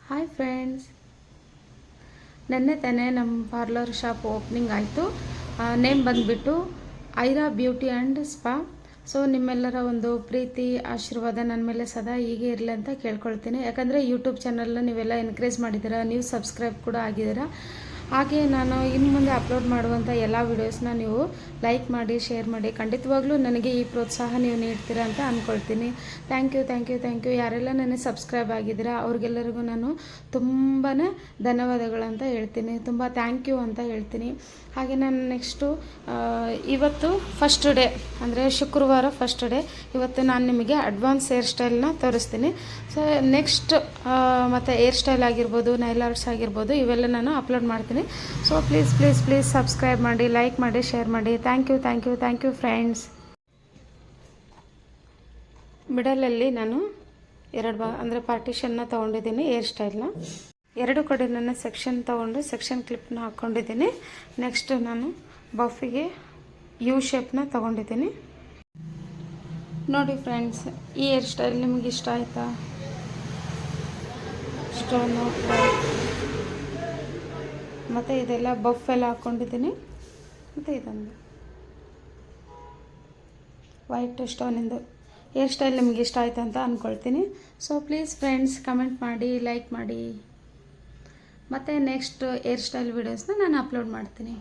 Hi friends, ನೆನ್ನೆ ತಾನೇ ನಮ್ಮ ಪಾರ್ಲರ್ ಶಾಪ್ ಓಪನಿಂಗ್ ಆಯಿತು. ನೇಮ್ ಬಂದುಬಿಟ್ಟು Aira beauty and spa. So ನಿಮ್ಮೆಲ್ಲರ ಒಂದು ಪ್ರೀತಿ ಆಶೀರ್ವಾದ ನನ್ನ ಮೇಲೆ ಸದಾ ಹೀಗೆ ಇರಲಿ ಅಂತ ಕೇಳ್ಕೊಳ್ತೀನಿ. ಯಾಕಂದರೆ ಯೂಟ್ಯೂಬ್ ಚಾನಲ್ನ ನೀವೆಲ್ಲ ಎನ್ಕರೇಜ್ ಮಾಡಿದ್ದೀರಾ, ನೀವು ಸಬ್ಸ್ಕ್ರೈಬ್ ಕೂಡ ಆಗಿದ್ದೀರಾ. ಹಾಗೆ ನಾನು ಇನ್ನು ಮುಂದೆ ಅಪ್ಲೋಡ್ ಮಾಡುವಂಥ ಎಲ್ಲ ವೀಡಿಯೋಸ್ನ ನೀವು ಲೈಕ್ ಮಾಡಿ, ಶೇರ್ ಮಾಡಿ. ಖಂಡಿತವಾಗ್ಲೂ ನನಗೆ ಈ ಪ್ರೋತ್ಸಾಹ ನೀವು ನೀಡ್ತೀರಾ ಅಂತ ಅಂದ್ಕೊಳ್ತೀನಿ. Thank you. ಯಾರೆಲ್ಲ ನನಗೆ ಸಬ್ಸ್ಕ್ರೈಬ್ ಆಗಿದ್ದೀರಾ ಅವ್ರಿಗೆಲ್ಲರಿಗೂ ನಾನು ತುಂಬಾ ಧನ್ಯವಾದಗಳಂತ ಹೇಳ್ತೀನಿ. ತುಂಬ ಥ್ಯಾಂಕ್ ಯು ಅಂತ ಹೇಳ್ತೀನಿ. ಹಾಗೆ ನಾನು ನೆಕ್ಸ್ಟು ಇವತ್ತು ಫಸ್ಟ್ ಡೇ ಅಂದರೆ ಶುಕ್ರವಾರ ಫಸ್ಟ್ ಡೇ. ಇವತ್ತು ನಾನು ನಿಮಗೆ ಅಡ್ವಾನ್ಸ್ ಹೇರ್ ಸ್ಟೈಲ್ನ ತೋರಿಸ್ತೀನಿ. ಸೊ ನೆಕ್ಸ್ಟ್ ಮತ್ತು ಹೇರ್ ಸ್ಟೈಲ್ ಆಗಿರ್ಬೋದು, ನೈಲ್ ಆರ್ಟ್ಸ್ ಆಗಿರ್ಬೋದು, ಇವೆಲ್ಲ ನಾನು ಅಪ್ಲೋಡ್ ಮಾಡ್ತೀನಿ. ಸೊ ಪ್ಲೀಸ್ ಸಬ್ಸ್ಕ್ರೈಬ್ ಮಾಡಿ, ಲೈಕ್ ಮಾಡಿ, ಶೇರ್ ಮಾಡಿ. Thank you friends. ಮಿಡಲಲ್ಲಿ ನಾನು ಎರಡು ಅಂದರೆ ಪಾರ್ಟಿಷನ್ನ ತೊಗೊಂಡಿದ್ದೀನಿ ಹೇರ್ ಸ್ಟೈಲ್ನ. ಎರಡು ಕಡೆ ನನ್ನ ಸೆಕ್ಷನ್ ತೊಗೊಂಡು ಸೆಕ್ಷನ್ ಕ್ಲಿಪ್ನ ಹಾಕ್ಕೊಂಡಿದ್ದೀನಿ. ನೆಕ್ಸ್ಟ್ ನಾನು ಬಫಿಗೆ ಯು ಶೇಪ್ನ ತೊಗೊಂಡಿದ್ದೀನಿ. ನೋಡಿ ಫ್ರೆಂಡ್ಸ್, ಈ ಹೇರ್ ಸ್ಟೈಲ್ ನಿಮಗೆ ಇಷ್ಟ ಆಯಿತಾ? ಸ್ಟೋನು ಮತ್ತು ಇದೆಲ್ಲ ಬಫ್ ಎಲ್ಲ ಹಾಕ್ಕೊಂಡಿದ್ದೀನಿ. ಮತ್ತು ಇದೊಂದು ವೈಟ್ ಸ್ಟೋನಿಂದು ಹೇರ್ ಸ್ಟೈಲ್ ನಿಮಗೆ ಇಷ್ಟ ಆಯ್ತು ಅಂತ ಅಂದ್ಕೊಳ್ತೀನಿ. ಸೊ ಪ್ಲೀಸ್ ಫ್ರೆಂಡ್ಸ್, ಕಮೆಂಟ್ ಮಾಡಿ, ಲೈಕ್ ಮಾಡಿ. ಮತ್ತು ನೆಕ್ಸ್ಟ್ ಹೇರ್ ಸ್ಟೈಲ್ ವೀಡಿಯೋಸ್ನ ನಾನು ಅಪ್ಲೋಡ್ ಮಾಡ್ತೀನಿ.